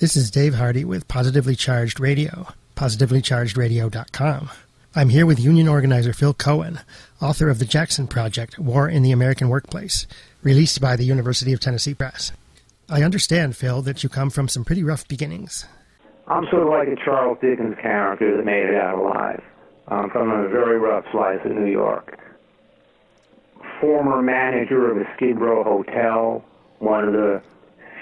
This is Dave Hardy with Positively Charged Radio, positivelychargedradio.com. I'm here with union organizer Phil Cohen, author of The Jackson Project, War in the American Workplace, released by the University of Tennessee Press. I understand, Phil, that you come from some pretty rough beginnings. I'm sort of like a Charles Dickens character that made it out alive. I'm from a very rough slice of New York. Former manager of a Skid Row hotel, one of the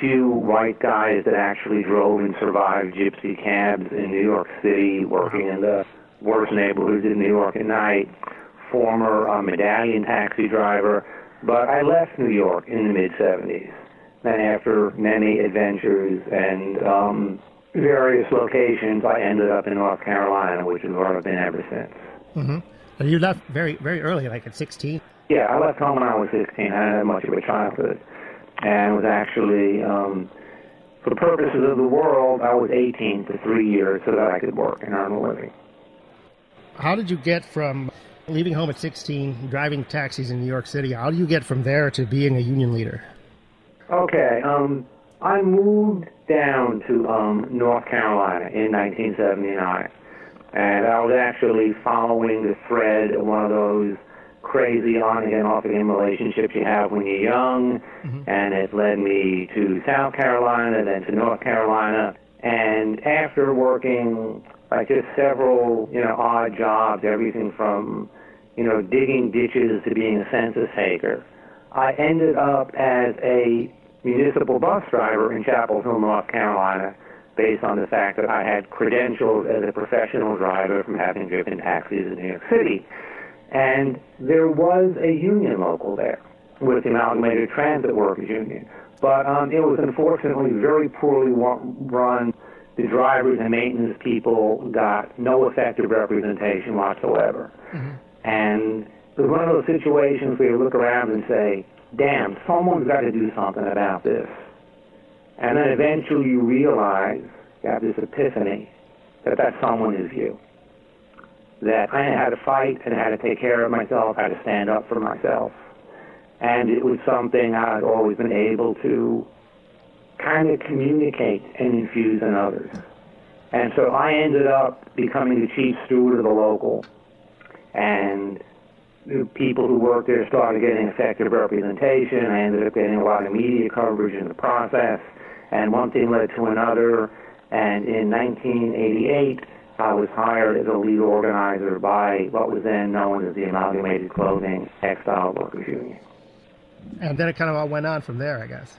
few white guys that actually drove and survived gypsy cabs in New York City, working in the worst neighborhoods in New York at night, former medallion taxi driver. But I left New York in the mid-'70s. Then after many adventures and various locations, I ended up in North Carolina, which is where I've been ever since. Mm-hmm. So you left very, very early, like at 16? Yeah, I left home when I was 16. I didn't have much of a childhood. And was actually, for the purposes of the world, I was 18 for 3 years so that I could work and earn a living. How did you get from leaving home at 16, driving taxis in New York City, how do you get from there to being a union leader? Okay, I moved down to North Carolina in 1979. And I was actually following the thread of one of those crazy on-again, off-again relationships you have when you're young, and it led me to South Carolina, then to North Carolina, and after working like just several, odd jobs, everything from, digging ditches to being a census taker, I ended up as a municipal bus driver in Chapel Hill, North Carolina, based on the fact that I had credentials as a professional driver from having driven taxis in New York City. And there was a union local there with the Amalgamated Transit Workers Union. But it was unfortunately very poorly run. The drivers and maintenance people got no effective representation whatsoever. Mm-hmm. And it was one of those situations where you look around and say, damn, someone's got to do something about this. And then eventually you realize, you have this epiphany, that someone is you. That I had to fight and had to take care of myself, had to stand up for myself. And it was something I'd always been able to kind of communicate and infuse in others. And so I ended up becoming the chief steward of the local. And the people who worked there started getting effective representation. I ended up getting a lot of media coverage in the process. And one thing led to another. And in 1988, I was hired as a lead organizer by what was then known as the Amalgamated Clothing Textile Workers Union. And then it kind of all went on from there, I guess.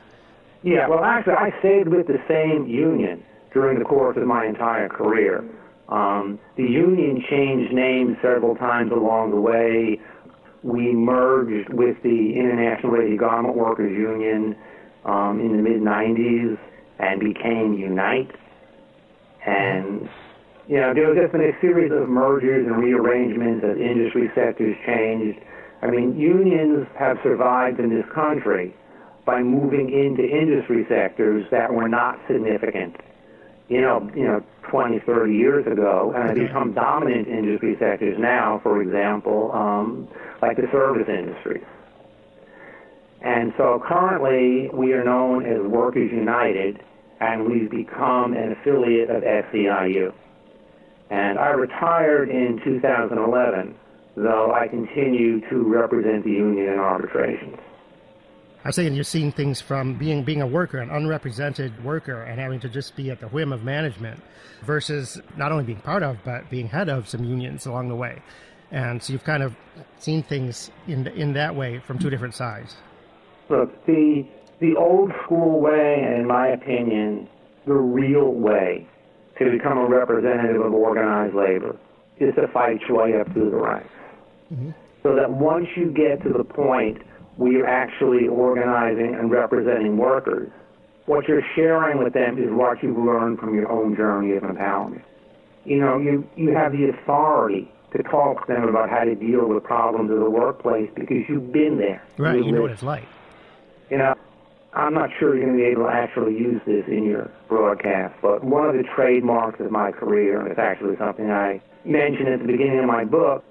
Yeah, well, actually, I stayed with the same union during the course of my entire career. The union changed names several times along the way. We merged with the International Ready Garment Workers Union in the mid-'90s and became Unite. And there was just been a series of mergers and rearrangements as industry sectors changed. I mean, unions have survived in this country by moving into industry sectors that were not significant, 20, 30 years ago, and have become dominant industry sectors now, for example, like the service industries. And so currently we are known as Workers United, and we've become an affiliate of SEIU. And I retired in 2011, though I continue to represent the union in arbitrations. I was saying you're seeing things from being a worker, an unrepresented worker, and having to just be at the whim of management versus not only being part of, but being head of some unions along the way. And so you've kind of seen things in that way from two different sides. Look, the old school way, and in my opinion, the real way to become a representative of organized labor is to fight your way up through the ranks. Mm-hmm. So that once you get to the point where you're actually organizing and representing workers, what you're sharing with them is what you've learned from your own journey of empowerment. You have the authority to talk to them about how to deal with problems of the workplace because you've been there. Right, you know what it's like. I'm not sure you're going to be able to actually use this in your broadcast, but one of the trademarks of my career, and it's actually something I mentioned at the beginning of my book,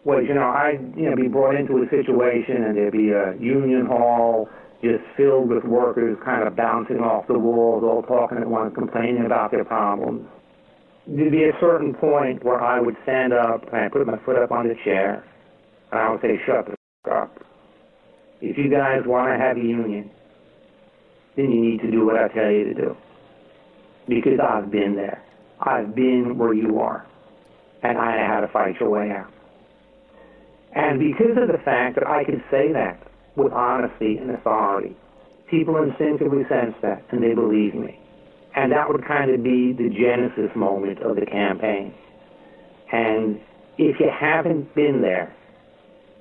was, I'd be brought into a situation and there'd be a union hall just filled with workers kind of bouncing off the walls, all talking at once, complaining about their problems. There'd be a certain point where I would stand up and I'd put my foot up on the chair, and I would say, shut the f*** up. If you guys want to have a union, then you need to do what I tell you to do. Because I've been there. I've been where you are. And I know how to fight your way out. And because of the fact that I could say that with honesty and authority, people instinctively sense that, and they believe me. And that would kind of be the genesis moment of the campaign. And if you haven't been there,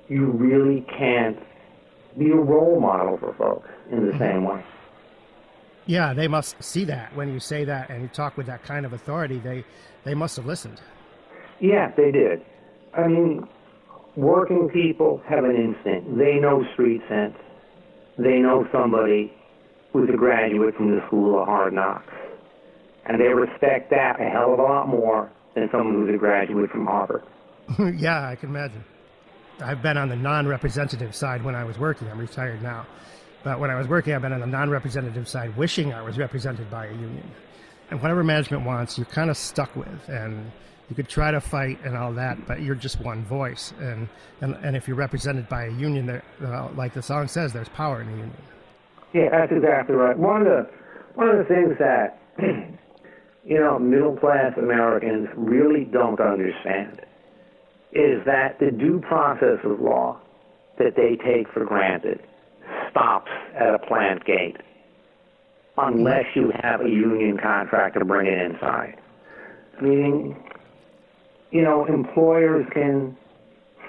you really can't be a role model for folks in the same way. Yeah, they must see that. When you say that and you talk with that kind of authority, they must have listened. Yeah, they did. I mean, working people have an instinct. They know street sense. They know somebody who's a graduate from the School of Hard Knocks. And they respect that a hell of a lot more than someone who's a graduate from Harvard. Yeah, I can imagine. I've been on the non-representative side when I was working. I'm retired now. But when I was working, I've been on the non-representative side, wishing I was represented by a union. And whatever management wants, you're kind of stuck with. And you could try to fight and all that, but you're just one voice. And if you're represented by a union, like the song says, there's power in a union. Yeah, that's exactly right. One of the things that middle-class Americans really don't understand is that the due process of law that they take for granted stops at a plant gate unless you have a union contract to bring it inside. Meaning, employers can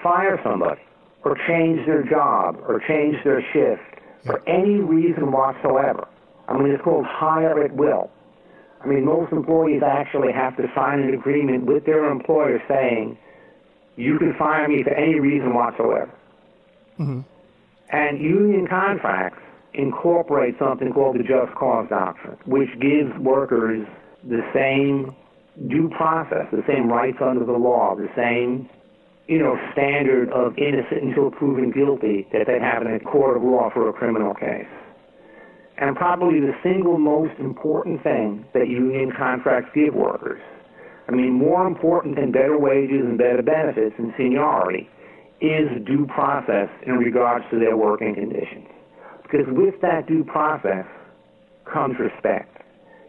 fire somebody or change their job or change their shift for any reason whatsoever. I mean, it's called hire at will. I mean, most employees actually have to sign an agreement with their employer saying, you can fire me for any reason whatsoever. Mm-hmm. And union contracts incorporate something called the just cause doctrine, which gives workers the same due process, the same rights under the law, the same, standard of innocent until proven guilty that they have in a court of law for a criminal case. And probably the single most important thing that union contracts give workers, more important than better wages and better benefits and seniority, is due process in regards to their working conditions. Because with that due process comes respect.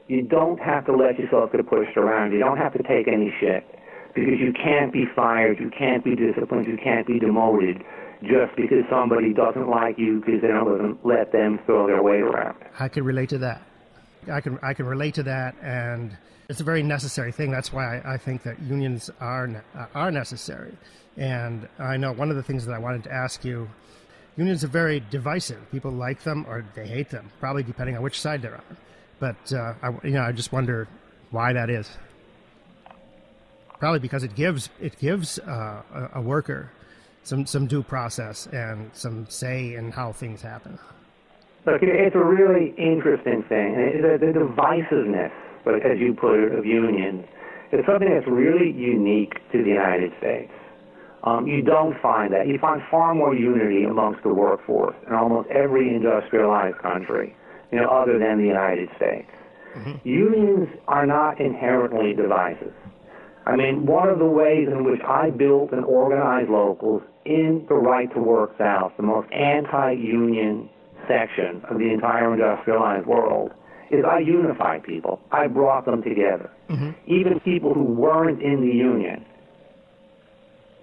You don't have to let yourself get pushed around. You don't have to take any shit. Because you can't be fired, you can't be disciplined, you can't be demoted just because somebody doesn't like you because they don't let them throw their weight around. I can relate to that. I can relate to that, and it's a very necessary thing. That's why I think that unions are necessary. And I know one of the things that I wanted to ask you, unions are very divisive. People like them or they hate them, probably depending on which side they're on. But I just wonder why that is. Probably because it gives a worker some due process and some say in how things happen. Look, it's a really interesting thing. The divisiveness, as you put it, of unions, is something that's really unique to the United States. You don't find that. You find far more unity amongst the workforce in almost every industrialized country, other than the United States. Mm-hmm. Unions are not inherently divisive. One of the ways in which I built and organized locals in the Right to Work South, the most anti-union section of the entire industrialized world, is I unified people. I brought them together. Mm-hmm. Even people who weren't in the union.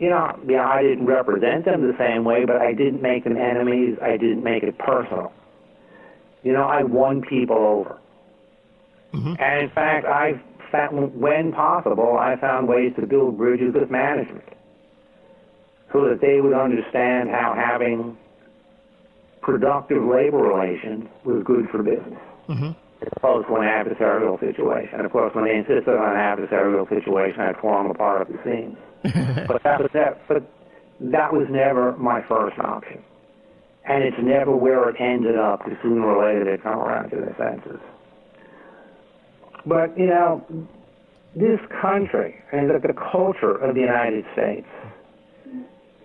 I didn't represent them the same way, but I didn't make them enemies. I didn't make it personal. I won people over. Mm-hmm. And in fact, when possible, I found ways to build bridges with management so that they would understand how having productive labor relations was good for business, mm-hmm. as opposed to an adversarial situation. And of course, when they insisted on an adversarial situation, I'd form a part of the seams. But that was never my first option. And it's never where it ended up, because sooner or later they'd come around to their senses. But, this country and the culture of the United States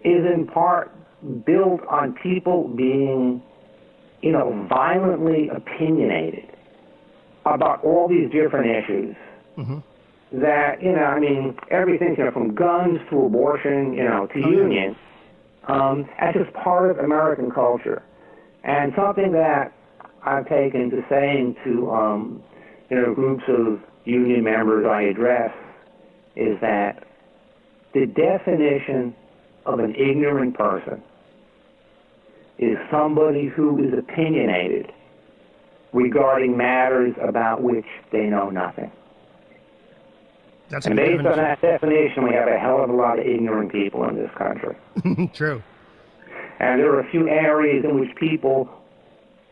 is in part built on people being violently opinionated about all these different issues. Mm-hmm. That, everything, from guns to abortion, to unions, as just part of American culture. And something that I've taken to saying to, groups of union members I address is that the definition of an ignorant person is somebody who is opinionated regarding matters about which they know nothing. And based on that definition, we have a hell of a lot of ignorant people in this country. True. And there are a few areas in which people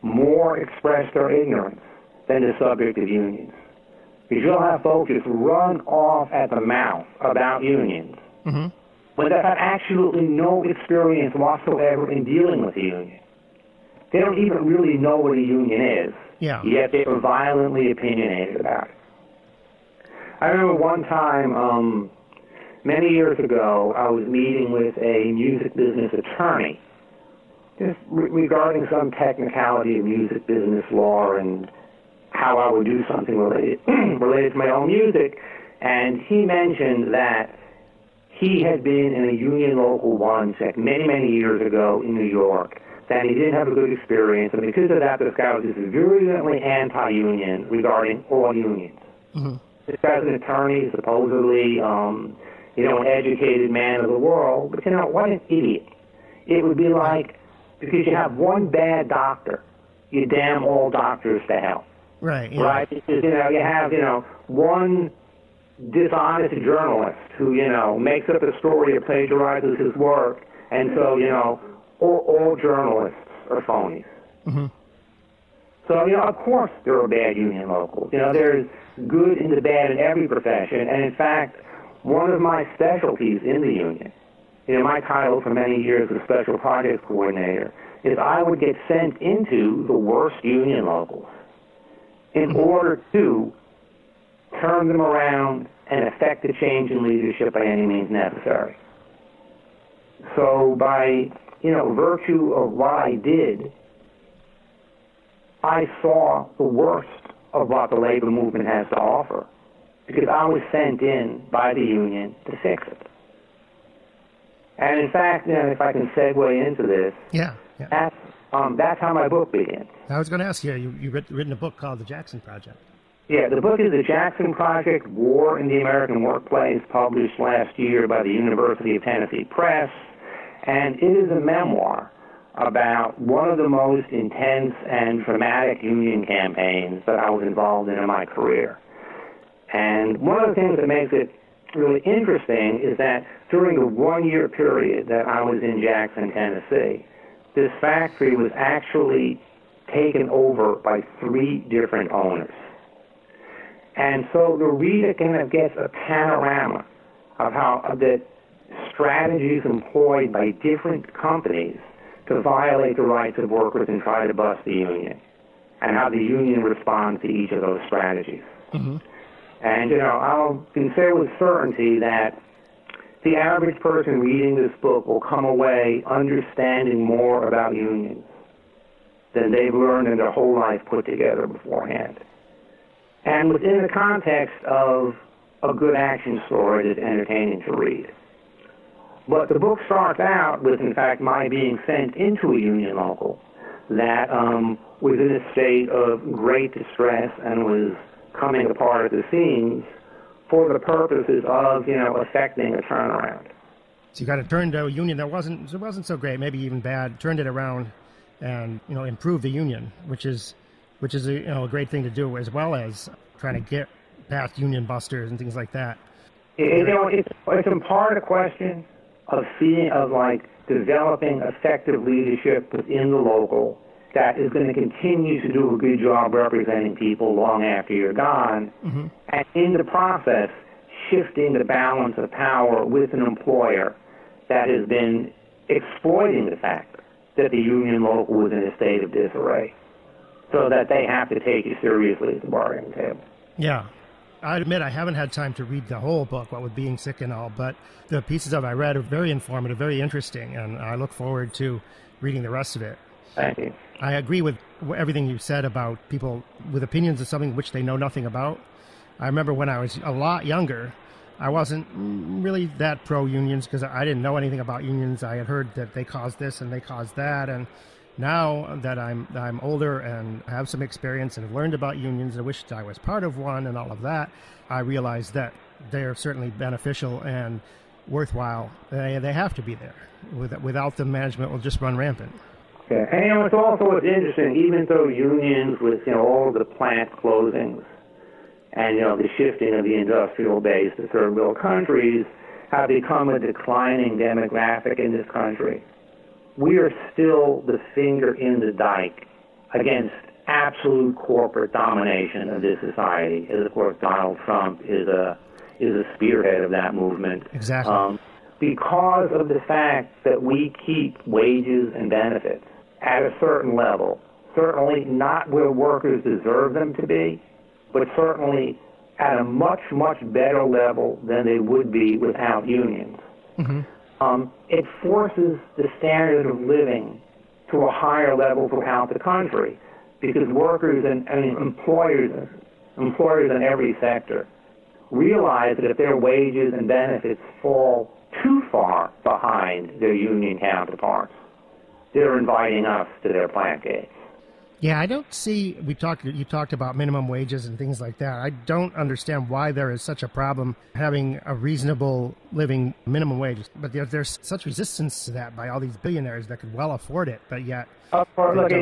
more express their ignorance than the subject of unions. Because you'll have folks just run off at the mouth about unions, mm-hmm. but they have absolutely no experience whatsoever in dealing with a union. They don't even really know what a union is, yet they are violently opinionated about it. I remember one time, many years ago, I was meeting with a music business attorney, just regarding some technicality of music business law and how I would do something related to my own music. And he mentioned that he had been in a union local once many, many years ago in New York, that he didn't have a good experience, and because of that, this guy was just virulently anti-union regarding all unions. Mm-hmm. This guy's an attorney, supposedly, an educated man of the world, but what an idiot. It would be like, because you have one bad doctor, you damn all doctors to hell. Right. Yeah. Right? Because, you have, one dishonest journalist who, makes up a story or plagiarizes his work, and so, all journalists are phonies. Mm-hmm. So, of course there are bad union locals. There's good and the bad in every profession. And, in fact, one of my specialties in the union, my title for many years was Special Projects Coordinator, is I would get sent into the worst union locals in order to turn them around and effect a change in leadership by any means necessary. So by, virtue of what I did, I saw the worst of what the labor movement has to offer, because I was sent in by the union to fix it. And in fact, if I can segue into this, that's how my book begins. I was going to ask you, you've written a book called The Jackson Project. Yeah, the book is The Jackson Project, War in the American Workplace, published last year by the University of Tennessee Press, and it is a memoir about one of the most intense and traumatic union campaigns that I was involved in my career. And one of the things that makes it really interesting is that during the 1 year period that I was in Jackson, Tennessee, this factory was actually taken over by 3 different owners. And so the reader kind of gets a panorama of how the strategies employed by different companies to violate the rights of workers and try to bust the union, and how the union responds to each of those strategies. Mm-hmm. And, I can say with certainty that the average person reading this book will come away understanding more about unions than they've learned in their whole life put together beforehand. And within the context of a good action story that's entertaining to read. But the book starts out with, in fact, my being sent into a union local that was in a state of great distress and was coming apart at the seams for the purposes of, effecting a turnaround. So you got to turn to a union that wasn't so great, maybe even bad, turned it around and, improve the union, which is a great thing to do, as well as trying to get past union busters and things like that. It's in part a question of developing effective leadership within the local that is going to continue to do a good job representing people long after you're gone, mm-hmm. and in the process, shifting the balance of power with an employer that has been exploiting the fact that the union local was in a state of disarray, so that they have to take you seriously at the bargaining table. Yeah. I admit I haven't had time to read the whole book, what with being sick and all, but the pieces of it I read are very informative, very interesting, and I look forward to reading the rest of it. Thank you. I agree with everything you said about people with opinions of something which they know nothing about. I remember when I was a lot younger, I wasn't really that pro-unions because I didn't know anything about unions. I had heard that they caused this and they caused that. And now that I'm older and have some experience and have learned about unions and wished I was part of one and all of that, I realize that they're certainly beneficial and worthwhile. They have to be there. Without them, management will just run rampant. Yeah, and it's also interesting, even though unions with all of the plant closings and the shifting of the industrial base to third world countries have become a declining demographic in this country, we are still the finger in the dike against absolute corporate domination of this society. As of course Donald Trump is a spearhead of that movement. Exactly. Because of the fact that we keep wages and benefits at a certain level, certainly not where workers deserve them to be, but certainly at a much, much better level than they would be without unions. Mm-hmm. It forces the standard of living to a higher level throughout the country because workers and employers in every sector realize that if their wages and benefits fall too far behind their union counterparts, they're inviting us to their plant gates. Yeah, I don't see, you talked about minimum wages and things like that. I don't understand why there is such a problem having a reasonable living minimum wage. But there's such resistance to that by all these billionaires that could well afford it, but yet... Look,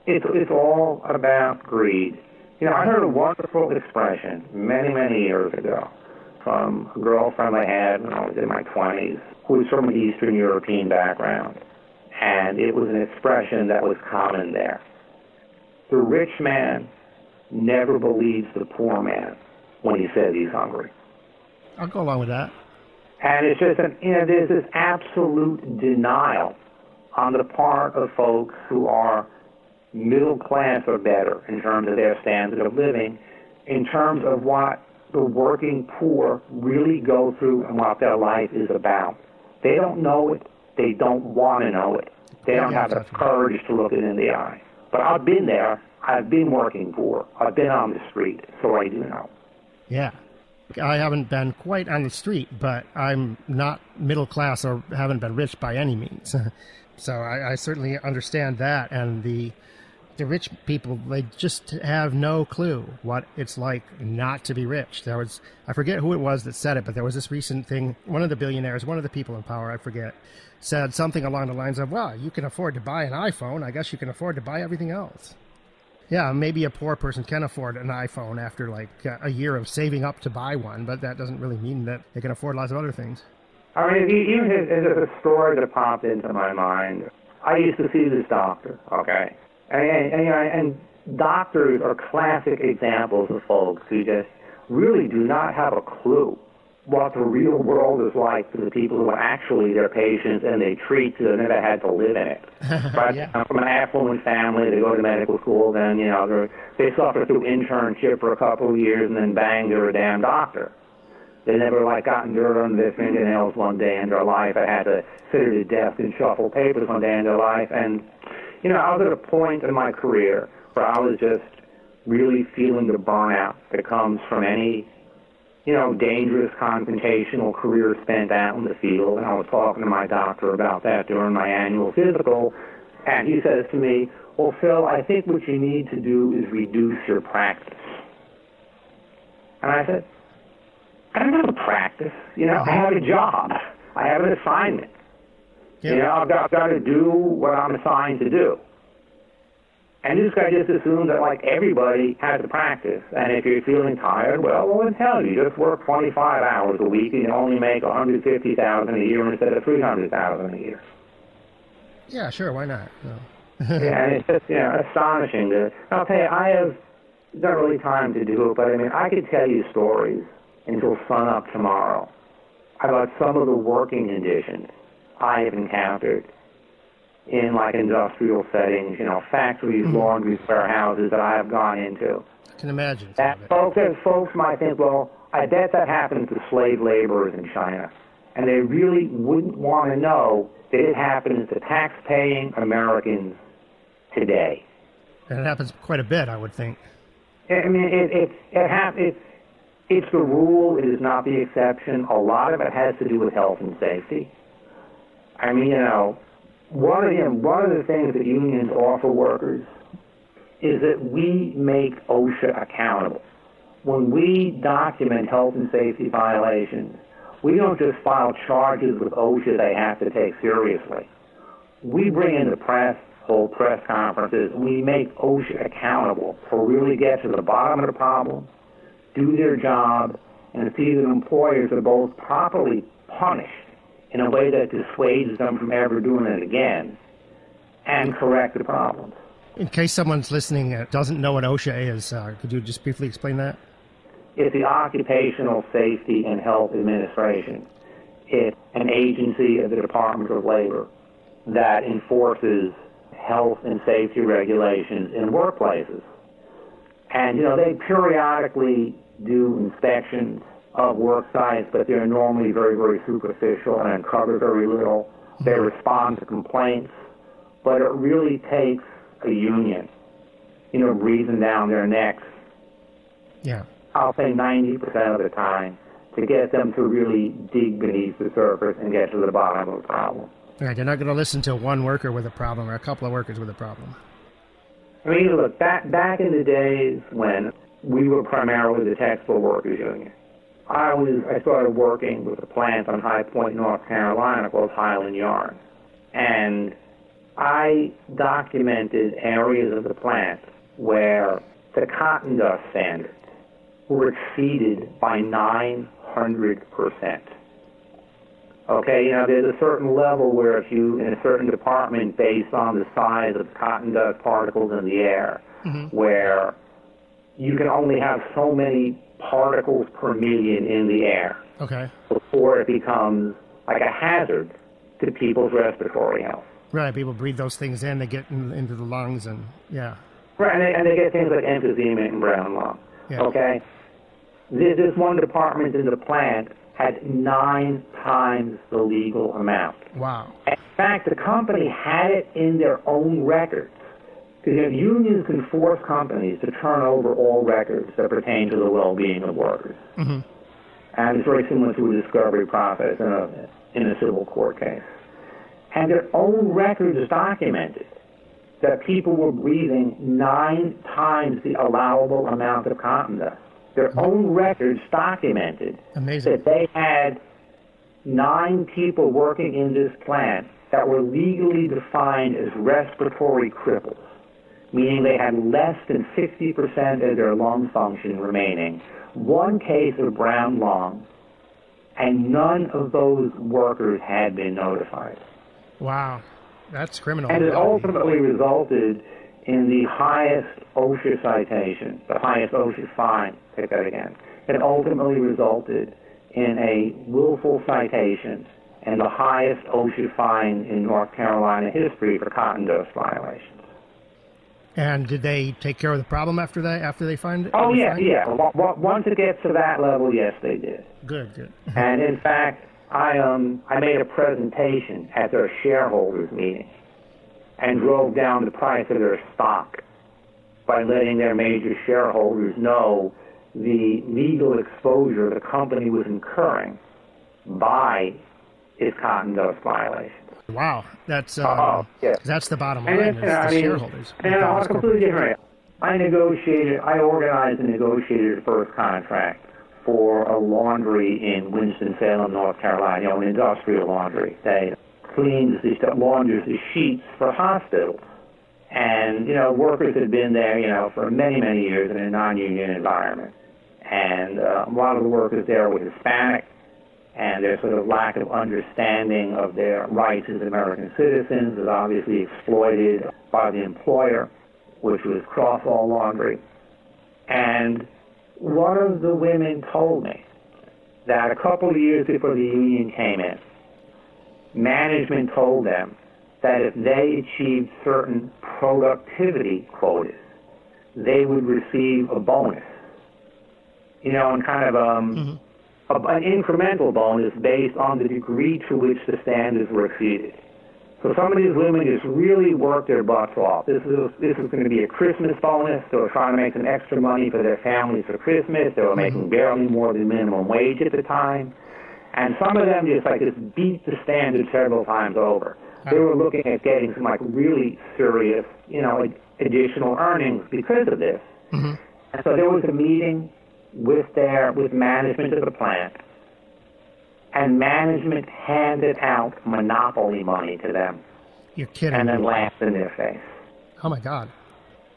it's all about greed. I heard a wonderful expression many, many years ago from a girlfriend I had when I was in my 20s who was from an Eastern European background. And it was an expression that was common there. The rich man never believes the poor man when he says he's hungry. I'll go along with that. And it's just, there's this absolute denial on the part of folks who are middle class or better in terms of their standard of living, in terms of what the working poor really go through and what their life is about. They don't know it. They don't want to know it. They don't have the courage to look it in the eye. But I've been there. I've been working poor. I've been on the street, so I do know. Yeah. I haven't been quite on the street, but I'm not middle class or haven't been rich by any means. So I certainly understand that. And the rich people, they just have no clue what it's like not to be rich. I forget who it was that said it, but there was this recent thing. One of the billionaires, one of the people in power, I forget, said something along the lines of, well, you can afford to buy an iPhone. I guess you can afford to buy everything else. Yeah, maybe a poor person can afford an iPhone after like a year of saving up to buy one, but that doesn't really mean that they can afford lots of other things. I mean, even as a story that popped into my mind, I used to see this doctor, okay? And doctors are classic examples of folks who just really do not have a clue what the real world is like for the people who are actually their patients and they treat who never had to live in it. Right? Yeah. From an affluent family, they go to medical school, then they suffer through internship for a couple of years, and then bang, they're a damn doctor. They never gotten dirt under their fingernails one day in their life. I had to sit at a desk and shuffle papers one day in their life, and I was at a point in my career where I was just really feeling the burnout that comes from any dangerous confrontational career spent out in the field. And I was talking to my doctor about that during my annual physical, and he says to me, well, Phil, I think what you need to do is reduce your practice. And I said, I don't have a practice. I have a job. I have an assignment. Yeah. I've got to do what I'm assigned to do. And this guy just assumed that, everybody has to practice. And if you're feeling tired, well, then hell, you just work 25 hours a week and you only make $150,000 a year instead of $300,000 a year. Yeah, sure, why not? No. Yeah, and it's just, astonishing. I'll tell you, I have not really time to do it, but I could tell you stories until sunup tomorrow about some of the working conditions I have encountered in industrial settings, factories, laundries, warehouses that I have gone into. I can imagine. That folks might think, well, I bet that happened to slave laborers in China. And they really wouldn't want to know that it happens to tax-paying Americans today. And it happens quite a bit, I would think. I mean, it's the rule. It is not the exception. A lot of it has to do with health and safety. I mean, one of the things that unions offer workers is that we make OSHA accountable. When we document health and safety violations, we don't just file charges with OSHA they have to take seriously. We bring in the press, hold press conferences, and we make OSHA accountable to really get to the bottom of the problem, do their job, and see that employers are both properly punished in a way that dissuades them from ever doing it again, and correct the problems. In case someone's listening that doesn't know what OSHA is, could you just briefly explain that? It's the Occupational Safety and Health Administration. It's an agency of the Department of Labor that enforces health and safety regulations in workplaces. And, they periodically do inspections of work sites, but they're normally very, very superficial and cover very little. They respond to complaints, but it really takes a union, breathing down their necks. Yeah. I'll say 90% of the time to get them to really dig beneath the surface and get to the bottom of the problem. Right, they're not going to listen to one worker with a problem or a couple of workers with a problem. I mean, look, back in the days when we were primarily the textile workers union, I started working with a plant on High Point, North Carolina called Highland Yarn. And I documented areas of the plant where the cotton dust standards were exceeded by 900%. Okay, there's a certain level where if you, in a certain department, based on the size of cotton dust particles in the air, where you can only have so many particles per million in the air before it becomes like a hazard to people's respiratory health. Right, people breathe those things in, they get into the lungs, and yeah. Right, and they get things like emphysema and brown lung. Yeah. Okay? This one department in the plant had 9 times the legal amount. Wow. In fact, the company had it in their own records. Because unions can force companies to turn over all records that pertain to the well-being of workers. And it's very similar to a discovery process in a civil court case. And their own records documented that people were breathing 9 times the allowable amount of cotton dust. Their own records documented that they had 9 people working in this plant that were legally defined as respiratory cripples, meaning they had less than 60% of their lung function remaining, 1 case of brown lung, and none of those workers had been notified. Wow, that's criminal. And it ultimately resulted in the highest OSHA citation, the highest OSHA fine, take that again. It ultimately resulted in a willful citation and the highest OSHA fine in North Carolina history for cotton dust violations. And did they take care of the problem after they find it? Oh, yeah. Once it gets to that level, yes, they did. Good. And in fact, I made a presentation at their shareholders meeting and drove down the price of their stock by letting their major shareholders know the legal exposure the company was incurring by its cotton dust violations. Wow, that's yes. That's the bottom line. It's the shareholders. And on a completely different. I organized and negotiated a first contract for a laundry in Winston-Salem, North Carolina, an industrial laundry. They launders the sheets for hospitals. And, workers had been there, for many, many years in a non-union environment. And a lot of the workers there were Hispanic, and their sort of lack of understanding of their rights as American citizens was obviously exploited by the employer, which was Crossall Laundry. And one of the women told me that a couple of years before the union came in, management told them that if they achieved certain productivity quotas, they would receive a bonus, and kind of an incremental bonus based on the degree to which the standards were exceeded. So some of these women just really worked their butts off. This is going to be a Christmas bonus. They were trying to make some extra money for their families for Christmas. They were making barely more than minimum wage at the time. And some of them just beat the standard several times over. They were looking at getting some really serious, additional earnings because of this. Mm-hmm. And so there was a meeting with management of the plant, and management handed out monopoly money to them. You're kidding. And then laughed in their face. Oh my God.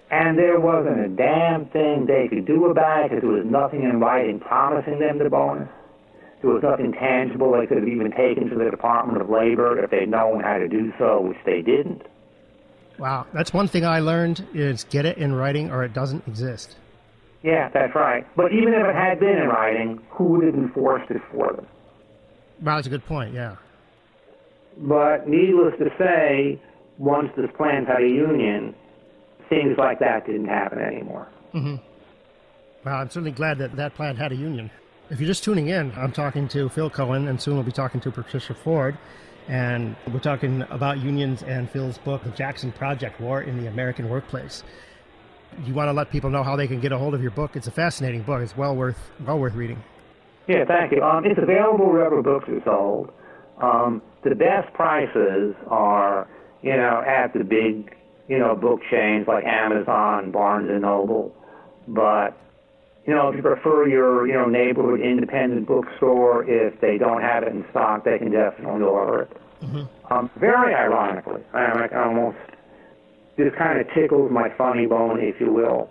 And there wasn't a damn thing they could do about it, because there was nothing in writing promising them the bonus. There was nothing tangible they could have even taken to the Department of Labor if they'd known how to do so, which they didn't. Wow. That's one thing I learned is get it in writing or it doesn't exist. Yeah, that's right. But even if it had been in writing, who would have enforced it for them? Well, that's a good point, yeah. But needless to say, once this plant had a union, things like that didn't happen anymore. Mm-hmm. Well, I'm certainly glad that that plant had a union. If you're just tuning in, I'm talking to Phil Cohen, and soon we'll be talking to Patricia Ford. And we're talking about unions and Phil's book, The Jackson Project, War in the American Workplace. You want to let people know how they can get a hold of your book? It's a fascinating book. It's well worth reading. Yeah, thank you. It's available wherever books are sold. The best prices are, at the big, book chains like Amazon, Barnes & Noble. But, if you prefer your, neighborhood independent bookstore, if they don't have it in stock, they can definitely order it. Mm-hmm. Very ironically, this kind of tickles my funny bone, if you will,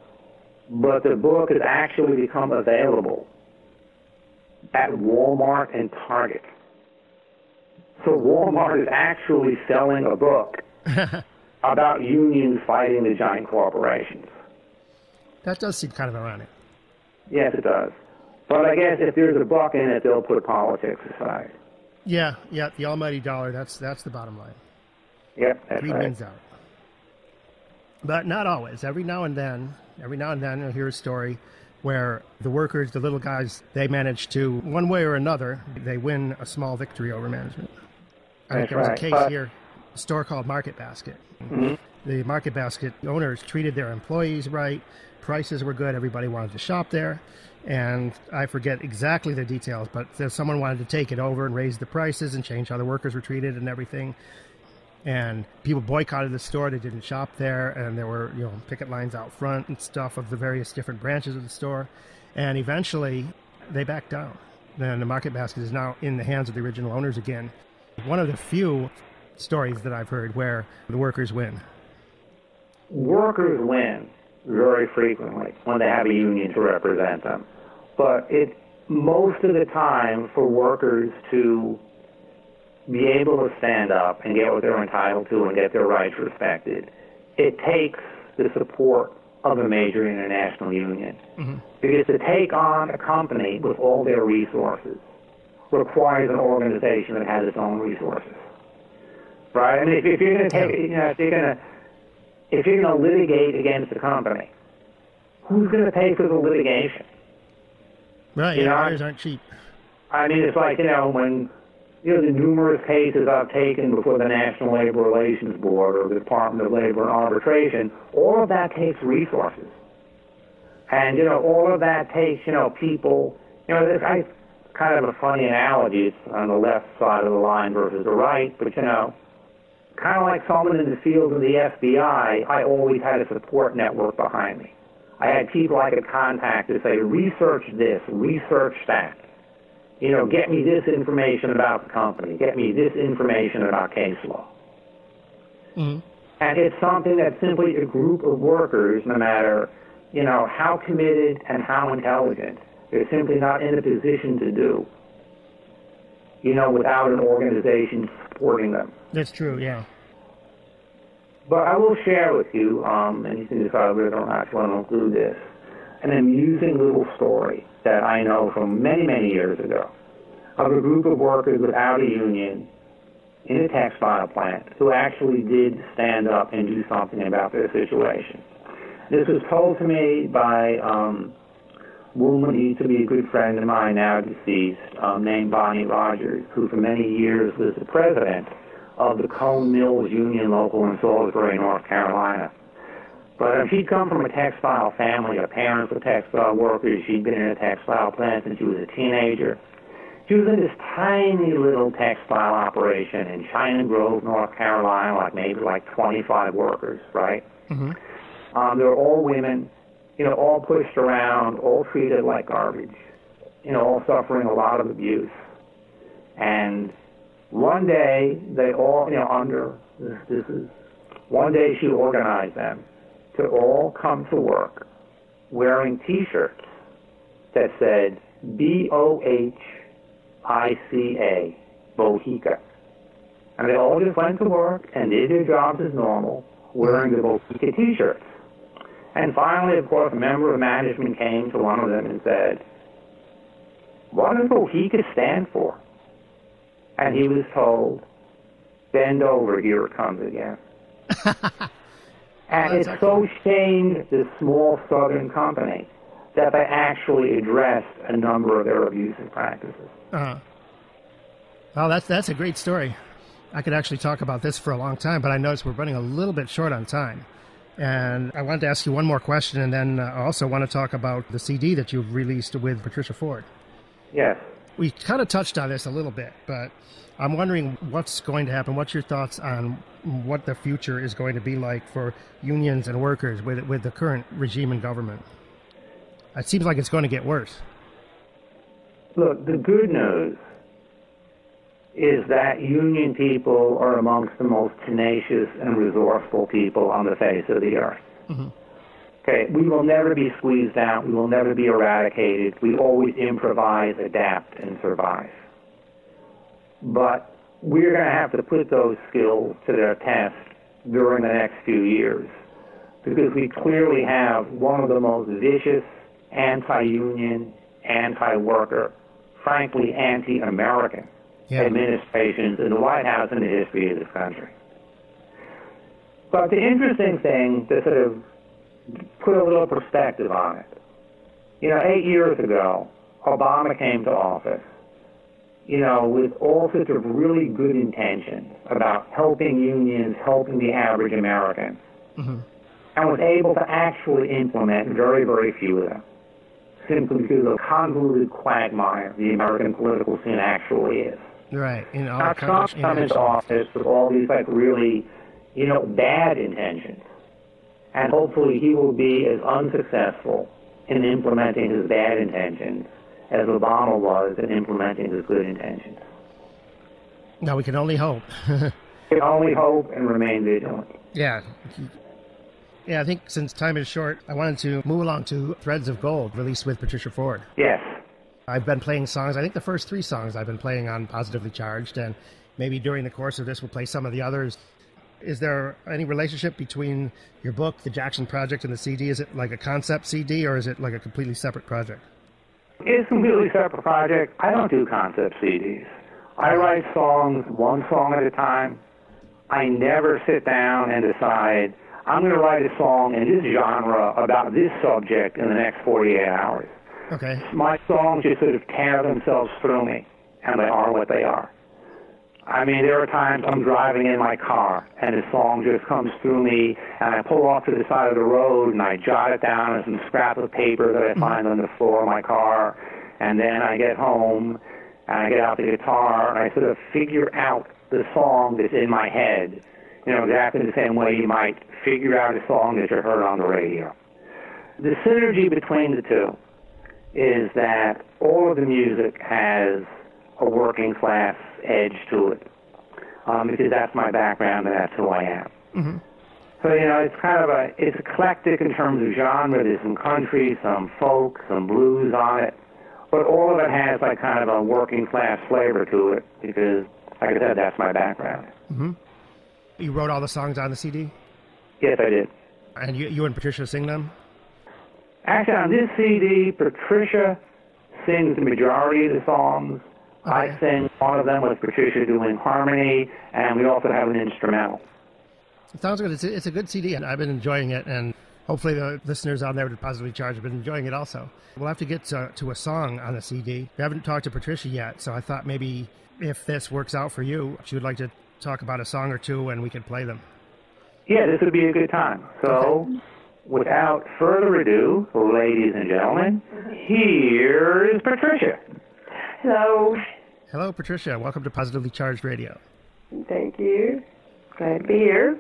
but the book has actually become available at Walmart and Target. So Walmart is actually selling a book about unions fighting the giant corporations. That does seem kind of ironic. Yes, it does. But I guess if there's a buck in it, they'll put politics aside. Yeah, the almighty dollar, that's the bottom line. Yep, that's Greed right. wins out. But not always. Every now and then you'll hear a story where the workers, the little guys, they manage to, one way or another, they win a small victory over management. I think there was a case here, a store called Market Basket. Mm-hmm. The Market Basket owners treated their employees right, prices were good, everybody wanted to shop there, and I forget exactly the details, but someone wanted to take it over and raise the prices and change how the workers were treated and everything. And people boycotted the store. They didn't shop there, and there were picket lines out front and stuff of the various different branches of the store. And eventually, they backed down. Then the Market Basket is now in the hands of the original owners again. One of the few stories that I've heard where the workers win. Workers win very frequently when they have a union to represent them, but it's most of the time for workers to be able to stand up and get what they're entitled to and get their rights respected, it takes the support of a major international union. Mm-hmm. Because to take on a company with all their resources requires an organization that has its own resources. Right? I mean, if you're going to take, if you're going to litigate against a company, who's going to pay for the litigation? Right, lawyers aren't cheap. I mean, it's like, when the numerous cases I've taken before the National Labor Relations Board or the Department of Labor and Arbitration, all of that takes resources. And, all of that takes, people, I kind of a funny analogy. It's on the left side of the line versus the right, but, kind of like someone in the field of the FBI, I always had a support network behind me. I had people I could contact to say, research this, research that. Get me this information about the company. Get me this information about case law. Mm-hmm. And it's something that simply a group of workers, no matter, how committed and how intelligent, they're simply not in a position to do, without an organization supporting them. That's true, yeah. But I will share with you, and you can decide whether or not you want to include this, an amusing little story that I know from many, many years ago of a group of workers without a union in a textile plant who actually did stand up and do something about their situation. This was told to me by a woman who used to be a good friend of mine, now deceased, named Bonnie Rogers, who for many years was the president of the Cone Mills Union local in Salisbury, North Carolina. But she'd come from a textile family. Her parents were textile workers. She'd been in a textile plant since she was a teenager. She was in this tiny little textile operation in China Grove, North Carolina, maybe 25 workers, right? Mm-hmm. They were all women, all pushed around, all treated like garbage, all suffering a lot of abuse. And one day, they all, one day she organized them to all come to work wearing T-shirts that said B-O-H-I-C-A, Bohica. And they all just went to work and did their jobs as normal, wearing the Bohica T-shirts. And finally, of course, a member of management came to one of them and said, "What does Bohica stand for?" And he was told, "Bend over, here it comes again." And it so shamed this small southern company that they actually addressed a number of their abusive practices. Well, that's a great story. I could actually talk about this for a long time, but I noticed we're running a little bit short on time. And I wanted to ask you one more question, and then I also want to talk about the CD that you've released with Patricia Ford. Yes. We kind of touched on this a little bit, but I'm wondering what's going to happen. What's your thoughts on what the future is going to be like for unions and workers with the current regime and government? It seems like it's going to get worse. Look, the good news is that union people are amongst the most tenacious and resourceful people on the face of the earth. Mm-hmm. Okay, we will never be squeezed out. We will never be eradicated. We always improvise, adapt, and survive. But we're going to have to put those skills to their test during the next few years, because we clearly have one of the most vicious anti-union, anti-worker, frankly anti-American administrations in the White House in the history of this country. But the interesting thing to sort of put a little perspective on it, 8 years ago, Obama came to office, with all sorts of really good intentions about helping unions, helping the average American, mm-hmm. and was able to actually implement very, very few of them, simply because of the convoluted quagmire the American political scene actually is. Right. Now, Trump comes into office with all these, really, bad intentions. And hopefully he will be as unsuccessful in implementing his bad intentions as Obama was in implementing his good intentions. No, we can only hope. We can only hope and remain vigilant. Yeah. Yeah, I think since time is short, I wanted to move along to Threads of Gold, released with Patricia Ford. Yes. I've been playing songs, I think the first 3 songs I've been playing on Positively Charged, and maybe during the course of this we'll play some of the others. Is there any relationship between your book, the Jackson Project, and the CD? Is it like a concept CD, or is it like a completely separate project? It's a completely separate project. I don't do concept CDs. I write songs one song at a time. I never sit down and decide, I'm going to write a song in this genre about this subject in the next 48 hours. Okay. My songs just sort of tear themselves through me, and they are what they are. I mean, there are times I'm driving in my car, and a song just comes through me, and I pull off to the side of the road, and I jot it down on some scrap of paper that I find on the floor of my car, and then I get home, and I get out the guitar, and I sort of figure out the song that's in my head, exactly the same way you might figure out a song that you heard on the radio. The synergy between the two is that all of the music has a working class edge to it, because that's my background and that's who I am. Mm-hmm. So, it's it's eclectic in terms of genre. There's some country, some folk, some blues on it, but all of it has kind of a working class flavor to it, because, like I said, that's my background. Mm-hmm. You wrote all the songs on the CD? Yes, I did. And you and Patricia sing them? Actually, on this CD, Patricia sings the majority of the songs. Okay. I sing one of them with Patricia doing harmony, and we also have an instrumental. It sounds good. It's a good CD, and I've been enjoying it, and hopefully the listeners out there with Positively Charged have been enjoying it also. We'll have to get to a song on the CD. We haven't talked to Patricia yet, so I thought maybe if this works out for you, she would like to talk about a song or two and we can play them. Yeah, this would be a good time. So, without further ado, ladies and gentlemen, here is Patricia. Hello. Hello, Patricia. Welcome to Positively Charged Radio. Thank you. Glad to be here.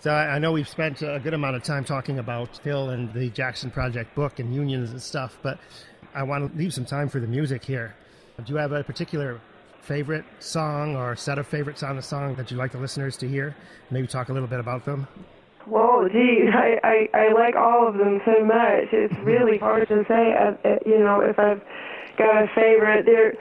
So I know we've spent a good amount of time talking about Phil and the Jackson Project book and unions and stuff, but I want to leave some time for the music here. Do you have a particular favorite song or set of favorite songs that you'd like the listeners to hear? Maybe talk a little bit about them? Well, geez, I like all of them so much. It's really hard to say, if I've got a favorite. They're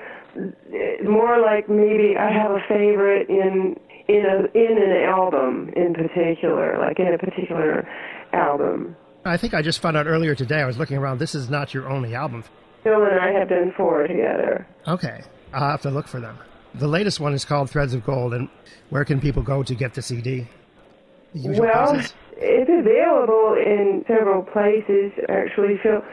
more like maybe I have a favorite in an album in particular, like in a particular album. I think I just found out earlier today, I was looking around, this is not your only album. Phil and I have done 4 together. Okay, I'll have to look for them. The latest one is called Threads of Gold, and where can people go to get the CD? Well, it's available in several places, actually. Phil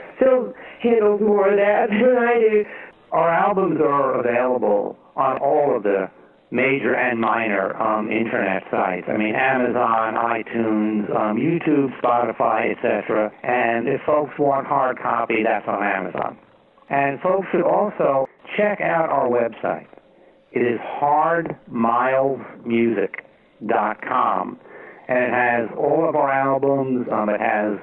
handles more of that than I do. Our albums are available on all of the major and minor internet sites. I mean, Amazon, iTunes, YouTube, Spotify, etc. And if folks want hard copy, that's on Amazon. And folks should also check out our website. It is hardmilesmusic.com. And it has all of our albums. It has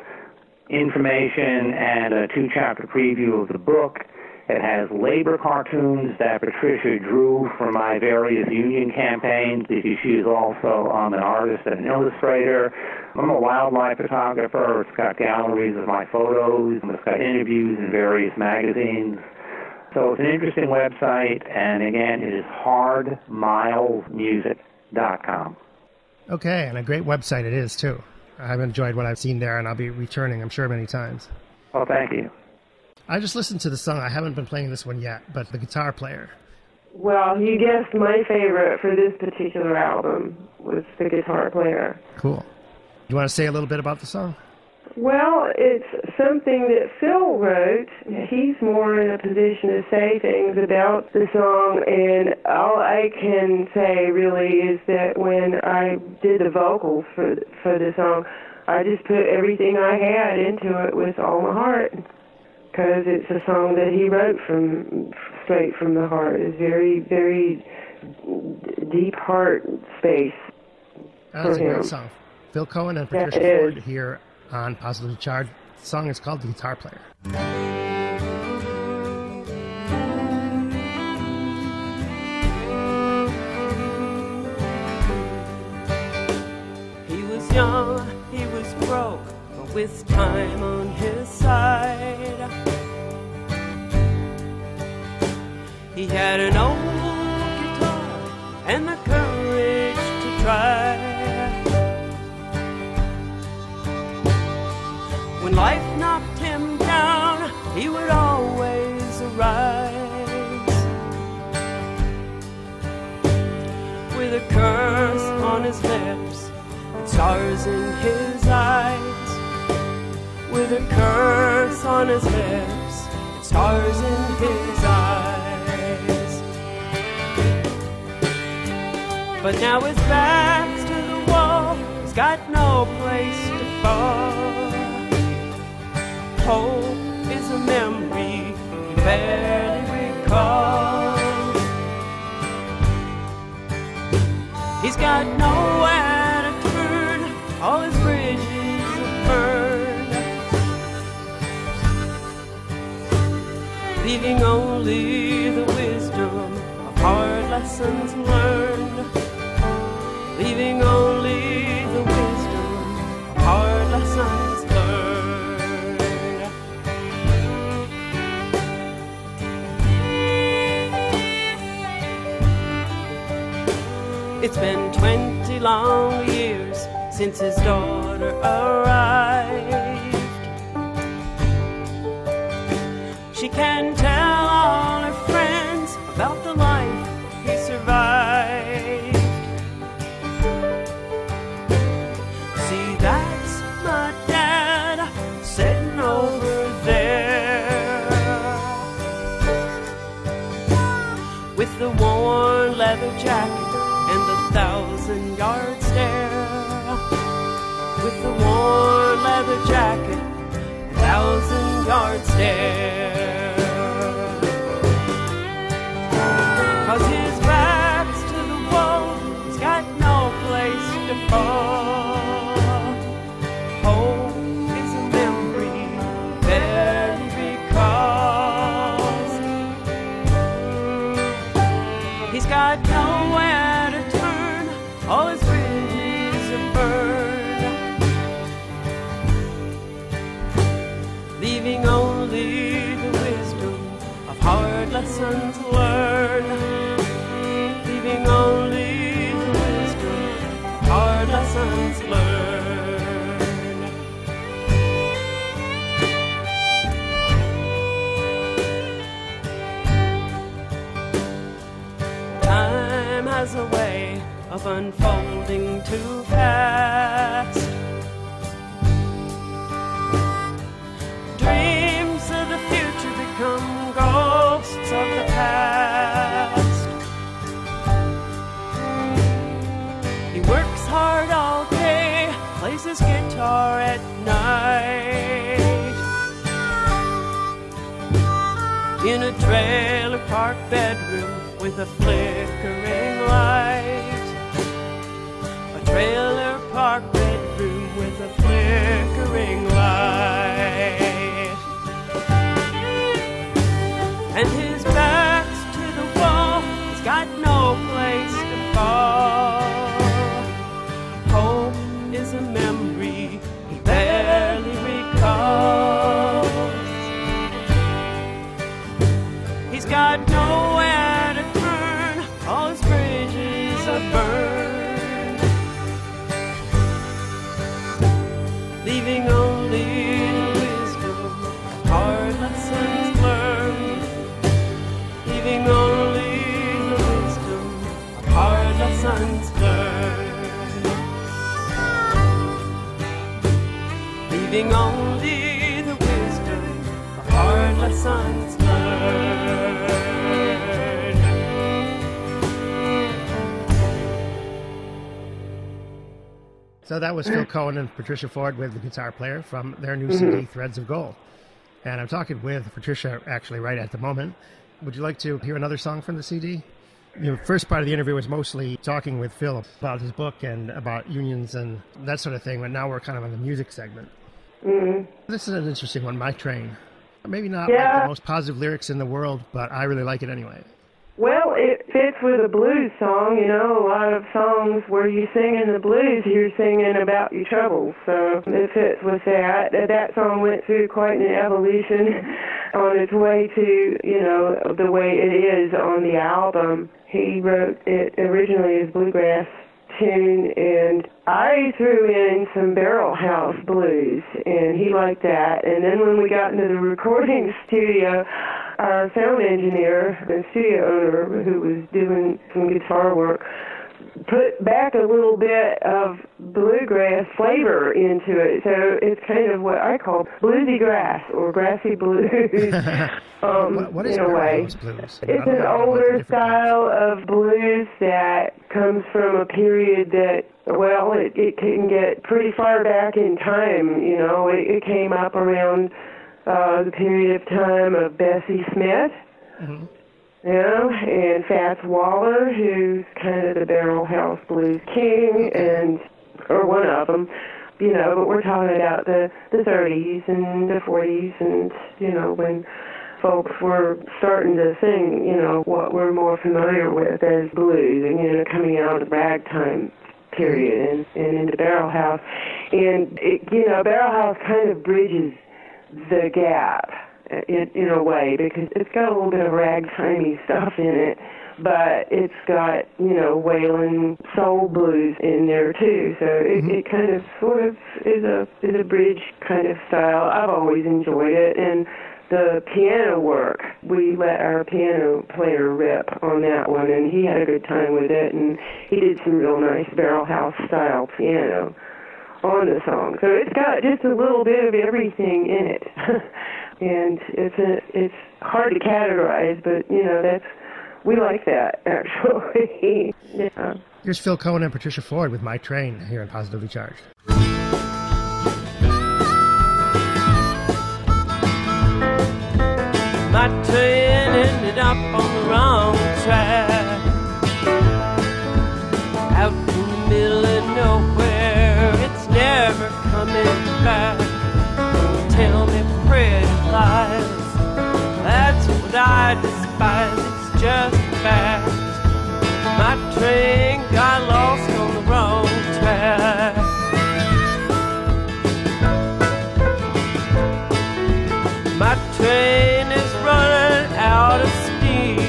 information and a 2-chapter preview of the book. It has labor cartoons that Patricia drew for my various union campaigns because she is also an artist and an illustrator. I'm a wildlife photographer. It's got galleries of my photos. It's got interviews in various magazines. So it's an interesting website, and again, it is hardmilesmusic.com. Okay, and a great website it is, too. I've enjoyed what I've seen there, and I'll be returning, I'm sure, many times. Oh, thank you. I just listened to the song. I haven't been playing this one yet, but the guitar player. Well, you guessed my favorite for this particular album was the guitar player. Cool. You want to say a little bit about the song? Well, it's something that Phil wrote. He's more in a position to say things about the song, and all I can say really is that when I did the vocals for the song, I just put everything I had into it with all my heart, because it's a song that he wrote straight from the heart. It's very, very deep heart space. That's a great song. Phil Cohen and Patricia Ford here on Positively Charged. The song is called The Guitar Player. He was young, he was broke, but with time on his side, he had an old guitar and the courage to try. When life knocked him down, he would always arise with a curse on his lips and stars in his eyes. With a curse on his lips and stars in his eyes. But now his back's to the wall, he's got no place to fall. Hope is a memory he barely recalls. He's got nowhere to turn, all his bridges are burned, leaving only the wisdom of hard lessons learned. Leaving only the wisdom of hard lessons learned. It's been 20 long years since his daughter arrived. She can tell all her friends about the life he survived. See, that's my dad sitting over there with the worn leather jacket and the 1,000 jacket, 1,000-yard stare. 'Cause his back's to the wall, he's got no place to fall. Hope is a memory barely recalls. He's got nowhere to turn, all his bridges are burned, leaving only the wisdom of hard lessons learned. Leaving only the wisdom of hard lessons learned. Time has a way of unfolding too fast. Dreams of the future become ghosts of the past. He works hard all day, plays his guitar at night, in a trailer park bedroom with a flickering light. A trailer park bedroom with a flickering light. And his back's to the wall, he's got no place to fall. Hope is a memory he barely recalls. He's got nowhere to turn, all his bridges are burned, leaving only the wisdom of hard lessons learned. Leaving only the wisdom of hard lessons learned. Leaving only the wisdom of hard lessons learned. So that was Phil Cohen and Patricia Ford with the guitar player from their new CD, Threads of Gold. And I'm talking with Patricia actually right at the moment. Would you like to hear another song from the CD? The first part of the interview was mostly talking with Phil about his book and about unions and that sort of thing, but now we're kind of on the music segment. This is an interesting one, My Train. Maybe not like the most positive lyrics in the world, but I really like it anyway. Well, it fits with a blues song, you know. A lot of songs where you sing in the blues, you're singing about your troubles. So it fits with that. That song went through quite an evolution on its way to, you know, the way it is on the album. He wrote it originally as bluegrass tune, and I threw in some barrel house blues, and he liked that. And then when we got into the recording studio, our sound engineer and studio owner, who was doing some guitar work, put back a little bit of bluegrass flavor into it. So it's kind of what I call bluesy grass or grassy blues. What is in a way? Blues? It's an older style of blues that comes from a period that, well, it can get pretty far back in time. You know, it came up around the period of time of Bessie Smith. Mm-hmm. You know, and Fats Waller, who's kind of the barrel house blues king, or one of them, you know, but we're talking about the 30s and the 40s and, you know, when folks were starting to sing, you know, what we're more familiar with as blues and, you know, coming out of the ragtime period and into barrel house. And, you know, barrel house kind of bridges the gap in a way, because it's got a little bit of ragtimey stuff in it, but it's got, you know, Waylon soul blues in there too. So it kind of sort of is a bridge kind of style. I've always enjoyed it. And the piano work, we let our piano player rip on that one, and he had a good time with it, and he did some real nice barrel house style piano on the song. So it's got just a little bit of everything in it. And it's hard to categorize, but, you know, we like that, actually. Yeah. Here's Phil Cohen and Patricia Ford with My Train here on Positively Charged. My train ended up on the wrong track, out in the middle of nowhere. It's never coming back. Don't tell me pretty lies, that's what I despise. It's just a fact. My train got lost on the wrong track. My train is running out of steam.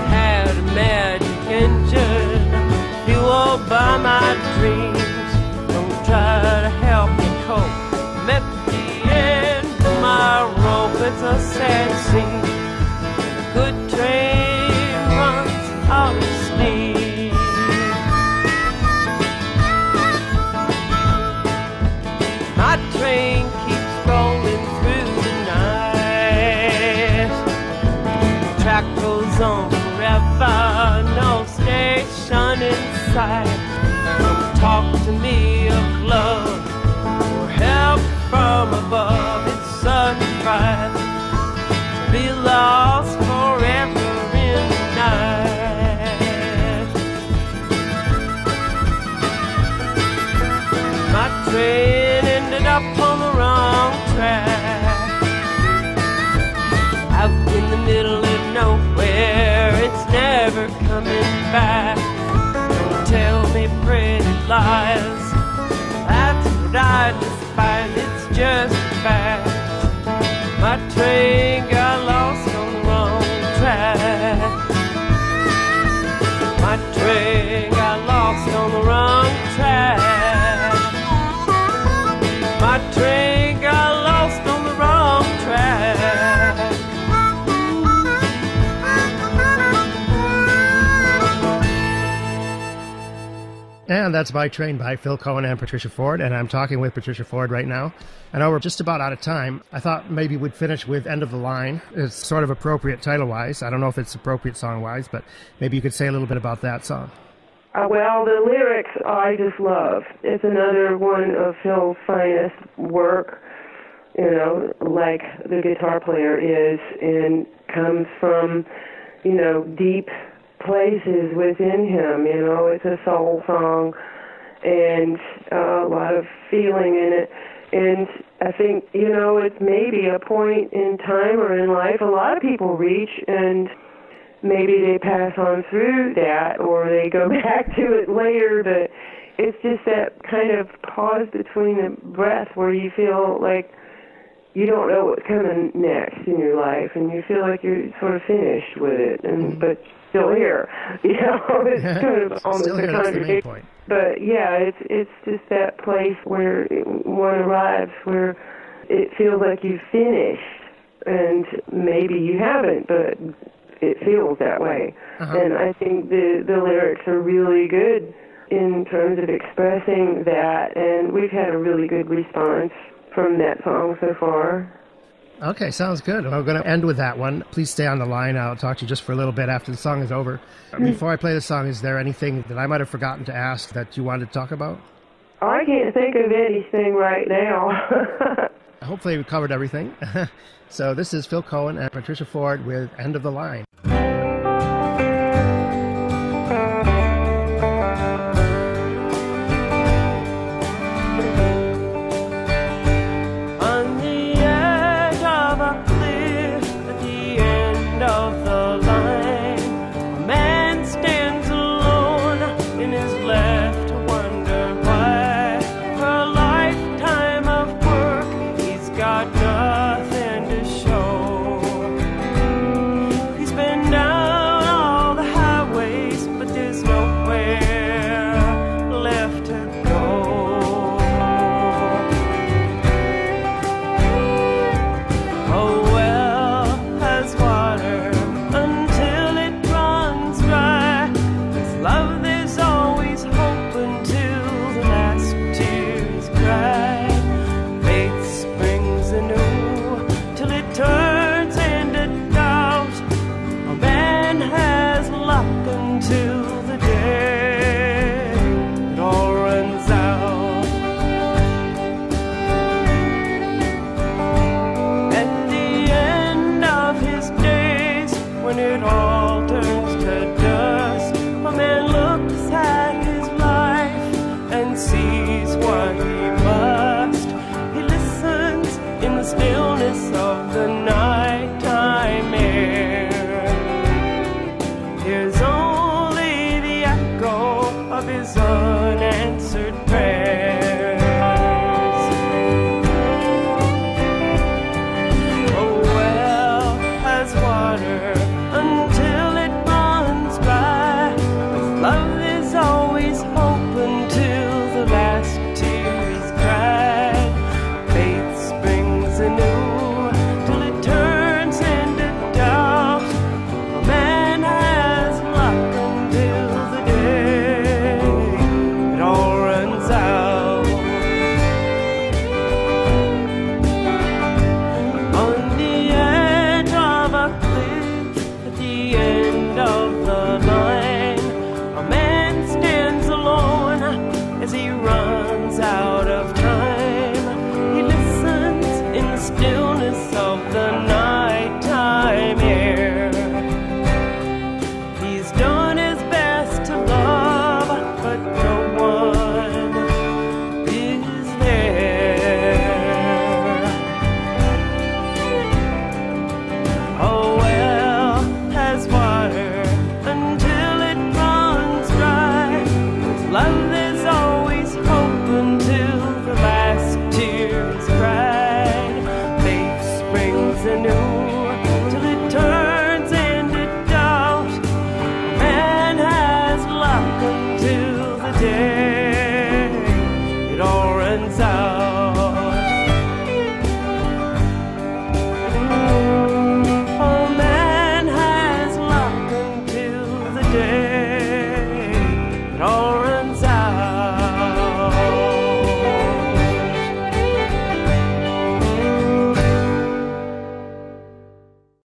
Had a magic engine fueled by my dreams. Don't try to help me cope. I'm at the end of my rope. It's a sad scene. A good train runs out of steam. My train keeps rolling through the night. Track goes on forever, no station in sight. Don't talk to me of love or help from above. It's sunrise to be lost forever in the night. My train ended up on the wrong track, out in the middle of nowhere. It's never coming back. Don't tell me pretty lies, that's what I despise. It's just a fact. My train got lost on the wrong track. My train got lost on the wrong track. My train got lost on the wrong track. And that's My Train by Phil Cohen and Patricia Ford, and I'm talking with Patricia Ford right now. I know we're just about out of time. I thought maybe we'd finish with End of the Line. It's sort of appropriate title-wise. I don't know if it's appropriate song-wise, but maybe you could say a little bit about that song. Well, the lyrics I just love. It's another one of Phil's finest work, you know, like the guitar player is, and comes from, you know, deep places within him. You know, it's a soul song and a lot of feeling in it. And I think, you know, it's maybe a point in time or in life a lot of people reach, and maybe they pass on through that or they go back to it later, but it's just that kind of pause between the breath where you feel like you don't know what's coming next in your life, and you feel like you're sort of finished with it, and but still here. You know, it's kind of almost a contradiction. But yeah, it's just that place where one arrives where it feels like you've finished, and maybe you haven't, but it feels that way. And I think the lyrics are really good in terms of expressing that, and we've had a really good response from that song so far. Okay, sounds good. I'm going to end with that one. Please stay on the line. I'll talk to you just for a little bit after the song is over. Before I play the song, is there anything that I might have forgotten to ask that you wanted to talk about? I can't think of anything right now. Hopefully we covered everything. So this is Phil Cohen and Patricia Ford with End of the Line. Nothing to show. He's been when it all turns to dust, a man looks at his life and sees what he must. He listens in the stillness of the nighttime air. Here's only the echo of his unanswered prayers. A well has water